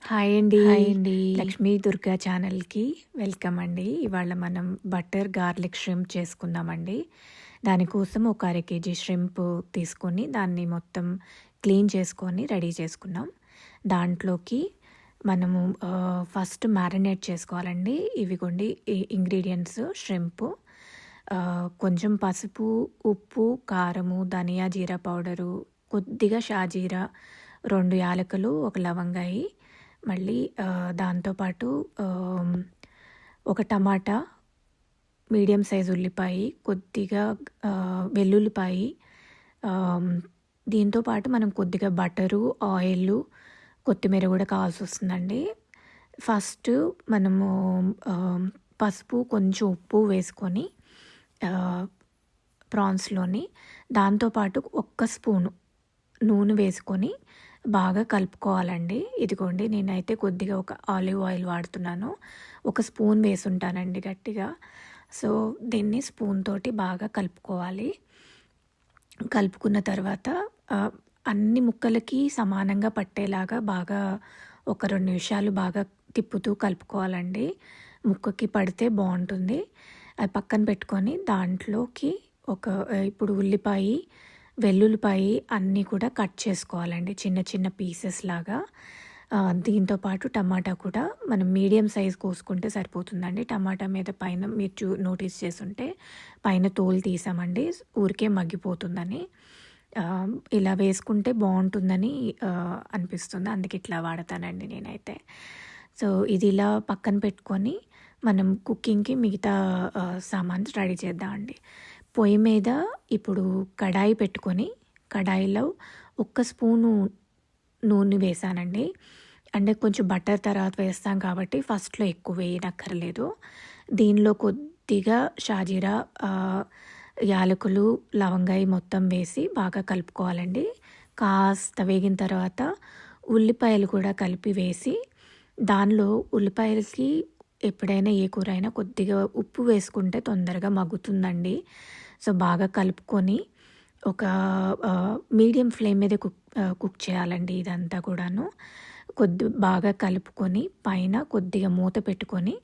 Hi అండి. Hi అండి. లక్ష్మీ దుర్గా ఛానల్‌కి వెల్కమ్ అండి. ఇవాళ మనం బటర్ గార్లిక్ ష్రింప్ చేసుకుందామండి. దానికోసం ఒక అర కేజీ ష్రింప్ తీసుకొని దాన్ని మొత్తం క్లీన్ చేసుకొని రెడీ చేసుకున్నాం. దాంట్లోకి మనము ఫస్ట్ మ్యారినేట్ చేసుకోవాలండి. ఇవిగోండి ఈ ఇంగ్రీడియంట్స్ ష్రింప్, కొంచెం పసుపు, ఉప్పు, కారము, ధనియా జీరా పౌడరు, కొద్దిగా షాజీరా, 2 యాలకులు, 1 లవంగాయి, మళ్ళీ దాంతోపాటు ఒక టమాటా, మీడియం సైజ్ ఉల్లిపాయ, కొద్దిగా వెల్లుల్లిపాయి, దీంతో పాటు మనం కొద్దిగా బటరు, ఆయిల్, కొత్తిమీర కూడా కావాల్సి వస్తుందండి. ఫస్ట్ మనము పసుపు, కొంచెం ఉప్పు వేసుకొని ప్రాన్స్లోని దాంతోపాటు 1 స్పూను నూనె వేసుకొని బాగా కలుపుకోవాలండి. ఇదిగోండి నేనైతే కొద్దిగా ఒక ఆలివ్ ఆయిల్ వాడుతున్నాను. 1 స్పూన్ వేసుంటానండి గట్టిగా. సో దీన్ని స్పూన్ తోటి బాగా కలుపుకోవాలి. కలుపుకున్న తర్వాత అన్ని ముక్కలకి సమానంగా పట్టేలాగా బాగా ఒక 2 నిమిషాలు బాగా తిప్పుతూ కలుపుకోవాలండి. ముక్కకి పడితే బాగుంటుంది. అది పక్కన పెట్టుకొని దాంట్లోకి ఇప్పుడు ఉల్లిపాయ, వెల్లుల్లిపాయి అన్నీ కూడా కట్ చేసుకోవాలండి చిన్న చిన్న పీసెస్ లాగా. దీంతో పాటు టమాటా కూడా మనం మీడియం సైజ్ కోసుకుంటే సరిపోతుందండి. టమాటా మీద పైన మీరు నోటీస్ చేసుంటే పైన తోలు తీసామండి, ఊరికే మగ్గిపోతుందని. ఇలా వేసుకుంటే బాగుంటుందని అనిపిస్తుంది, అందుకే ఇట్లా వాడతానండి నేనైతే. సో ఇది ఇలా పక్కన పెట్టుకొని మనం కుకింగ్కి మిగతా సామాన్స్ రెడీ చేద్దామండి. పొయ్యి మీద ఇప్పుడు కడాయి పెట్టుకొని కడాయిలో 1 స్పూను నూనె వేసానండి. అంటే కొంచెం బటర్ తర్వాత వేస్తాం కాబట్టి ఫస్ట్లో ఎక్కువ వేయనక్కర్లేదు. దీనిలో కొద్దిగా షాజీరా, యాలకులు, లవంగాయ మొత్తం వేసి బాగా కలుపుకోవాలండి. కాస్త వేగిన తర్వాత ఉల్లిపాయలు కూడా కలిపి వేసి, దానిలో ఉల్లిపాయలకి ఎప్పుడైనా ఏ కూర అయినా కొద్దిగా ఉప్పు వేసుకుంటే తొందరగా మగ్గుతుందండి. సో బాగా కలుపుకొని ఒక మీడియం ఫ్లేమ్ మీద కుక్ చేయాలండి ఇదంతా కూడాను. బాగా కలుపుకొని పైన కొద్దిగా మూత పెట్టుకొని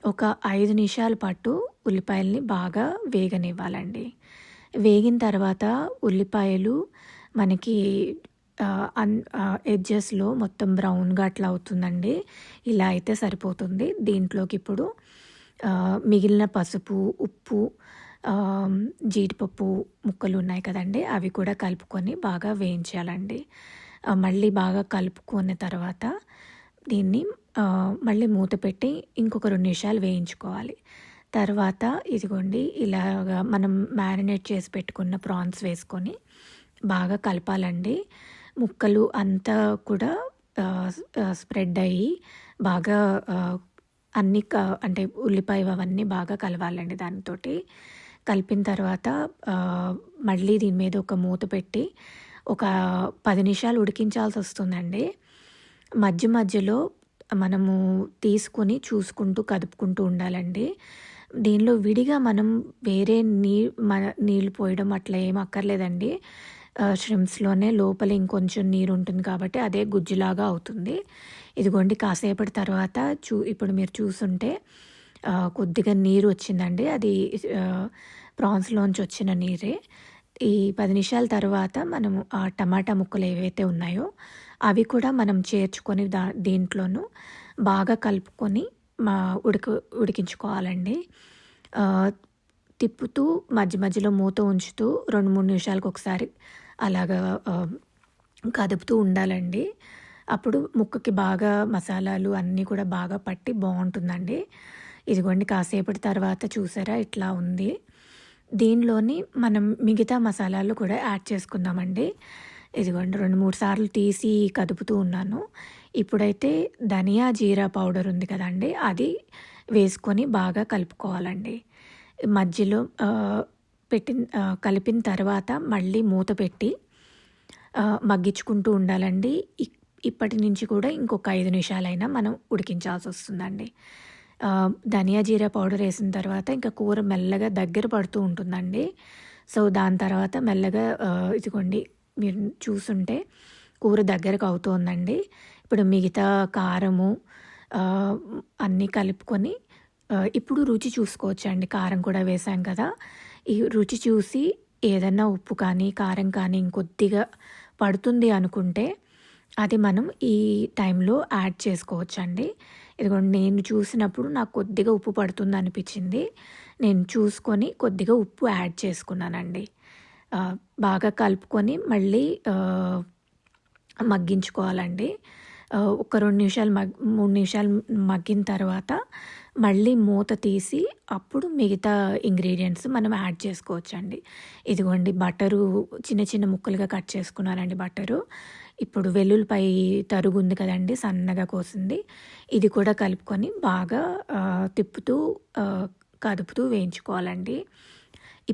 ఒక 5 నిమిషాల పాటు ఉల్లిపాయల్ని బాగా వేగనివ్వాలండి. వేగిన తర్వాత ఉల్లిపాయలు మనకి ఎడ్జెస్లో మొత్తం బ్రౌన్గా అట్లా అవుతుందండి. ఇలా అయితే సరిపోతుంది. దీంట్లోకి ఇప్పుడు మిగిలిన పసుపు, ఉప్పు, జీడిపప్పు ముక్కలు ఉన్నాయి కదండి, అవి కూడా కలుపుకొని బాగా వేయించాలండి. మళ్ళీ బాగా కలుపుకున్న తర్వాత దీన్ని మళ్ళీ మూత పెట్టి ఇంకొక 2 నిమిషాలు వేయించుకోవాలి. తర్వాత ఇదిగోండి ఇలాగా మనం మ్యారినేట్ చేసి పెట్టుకున్న ప్రాన్స్ వేసుకొని బాగా కలపాలండి. ముక్కలు అంతా కూడా స్ప్రెడ్ అయ్యి బాగా అన్నీ అంటే ఉల్లిపాయ అవన్నీ బాగా కలవాలండి దానితోటి. కలిపిన తర్వాత మళ్ళీ దీని మీద ఒక మూత పెట్టి ఒక 10 నిమిషాలు ఉడికించాల్సి వస్తుందండి. మధ్య మధ్యలో మనము తీసుకొని చూసుకుంటూ కదుపుకుంటూ ఉండాలండి. దీనిలో విడిగా మనం వేరే నీళ్ళు పోయడం అట్లా ఏం అక్కర్లేదండి. ష్రింప్స్లోనే లోపల ఇంకొంచెం నీరు ఉంటుంది కాబట్టి అదే గుజ్జులాగా అవుతుంది. ఇదిగోండి కాసేపటి తర్వాత ఇప్పుడు మీరు చూసుంటే కొద్దిగా నీరు వచ్చిందండి. అది ప్రాన్స్లోంచి వచ్చిన నీరే. ఈ 10 నిమిషాల తర్వాత మనము ఆ టమాటా ముక్కలు ఏవైతే ఉన్నాయో అవి కూడా మనం చేర్చుకొని దీంట్లోనూ బాగా కలుపుకొని ఉడికించుకోవాలండి. తిప్పుతూ మధ్య మధ్యలో మూత ఉంచుతూ 2-3 నిమిషాలకు ఒకసారి అలాగా కదుపుతూ ఉండాలండి. అప్పుడు ముక్కకి బాగా మసాలాలు అన్నీ కూడా బాగా పట్టి బాగుంటుందండి. ఇదిగోండి కాసేపటి తర్వాత చూసారా ఇట్లా ఉంది. దీనిలోని మనం మిగతా మసాలాలు కూడా యాడ్ చేసుకుందామండి. ఇదిగోండి 2-3 సార్లు తీసి కదుపుతూ ఉన్నాను. ఇప్పుడైతే ధనియా జీరా పౌడర్ ఉంది కదండి, అది వేసుకొని బాగా కలుపుకోవాలండి. మధ్యలో కలిపిన తర్వాత మళ్ళీ మూత పెట్టి మగ్గించుకుంటూ ఉండాలండి. ఇప్పటి నుంచి కూడా ఇంకొక 5 నిమిషాలైనా మనం ఉడికించాల్సి వస్తుందండి. ధనియా జీరా పౌడర్ వేసిన తర్వాత ఇంకా కూర మెల్లగా దగ్గర పడుతూ ఉంటుందండి. సో దాని తర్వాత మెల్లగా ఇదిగోండి మీరు చూసుంటే కూర దగ్గరకు అవుతోందండి. ఇప్పుడు మిగతా కారము అన్నీ కలుపుకొని ఇప్పుడు రుచి చూసుకోవచ్చండి. కారం కూడా వేసాం కదా! ఈ రుచి చూసి ఏదన్నా ఉప్పు కానీ, కారం కానీ ఇంకొద్దిగా పడుతుంది అనుకుంటే అది మనం ఈ టైంలో యాడ్ చేసుకోవచ్చండి. ఇదిగోండి నేను చూసినప్పుడు నాకు కొద్దిగా ఉప్పు పడుతుందనిపించింది. నేను చూసుకొని కొద్దిగా ఉప్పు యాడ్ చేసుకున్నానండి. బాగా కలుపుకొని మళ్ళీ మగ్గించుకోవాలండి. ఒక 2 నిమిషాలు 3 నిమిషాలు మగ్గిన తర్వాత మళ్ళీ మూత తీసి అప్పుడు మిగతా ఇంగ్రీడియంట్స్ మనం యాడ్ చేసుకోవచ్చండి. ఇదిగోండి బటరు చిన్న చిన్న ముక్కలుగా కట్ చేసుకున్నానండి బటరు. ఇప్పుడు వెల్లుల్లిపాయ తరుగు ఉంది కదండీ! సన్నగా కోసింది. ఇది కూడా కలుపుకొని బాగా తిప్పుతూ కదుపుతూ వేయించుకోవాలండి.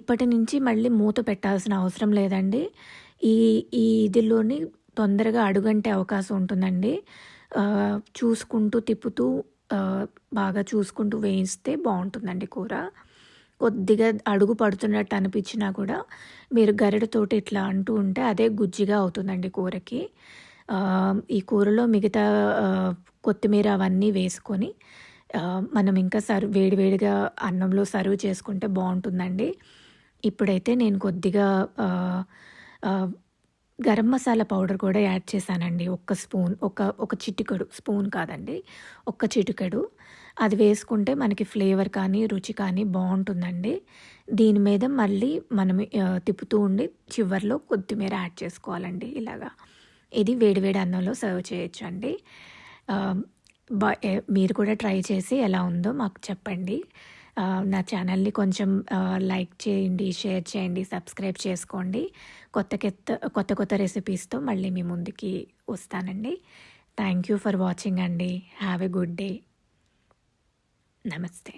ఇప్పటి నుంచి మళ్ళీ మూత పెట్టాల్సిన అవసరం లేదండి. ఈ ఈ ఇదిలోని తొందరగా అడుగంటే అవకాశం ఉంటుందండి. చూసుకుంటూ తిప్పుతూ బాగా చూసుకుంటూ వేయిస్తే బావుంటుందండి కూర. కొద్దిగా అడుగు పడుతున్నట్టు అనిపించినా కూడా మీరు గరిటెతోటి ఇట్లా అంటూ ఉంటే అదే గుజ్జిగా అవుతుందండి కూరకి. ఈ కూరలో మిగతా కొత్తిమీర అవన్నీ వేసుకొని మనం ఇంకా వేడి వేడిగా అన్నంలో సర్వ్ చేసుకుంటే బావుంటుందండి. ఇప్పుడైతే నేను కొద్దిగా గరం మసాలా పౌడర్ కూడా యాడ్ చేశానండి. ఒక్క స్పూన్ ఒక చిటికెడు, స్పూన్ కాదండి, ఒక్క చిటికెడు. అది వేసుకుంటే మనకి ఫ్లేవర్ కానీ, రుచి కానీ బావుంటుందండి. దీని మీద మళ్ళీ మనం తిప్పుతూ ఉండి చివర్లో కొత్తిమీర యాడ్ చేసుకోవాలండి ఇలాగా. ఇది వేడి వేడి అన్నంలో సర్వ్ చేయొచ్చండి. మీరు కూడా ట్రై చేసి ఎలా ఉందో మాకు చెప్పండి. నా ఛానల్ని కొంచెం లైక్ చేయండి, షేర్ చేయండి, సబ్స్క్రైబ్ చేసుకోండి. కొత్త కొత్త రెసిపీస్తో మళ్ళీ మీ ముందుకి వస్తానండి. థ్యాంక్ యూ ఫర్ వాచింగ్ అండి. Have a good day. నమస్తే.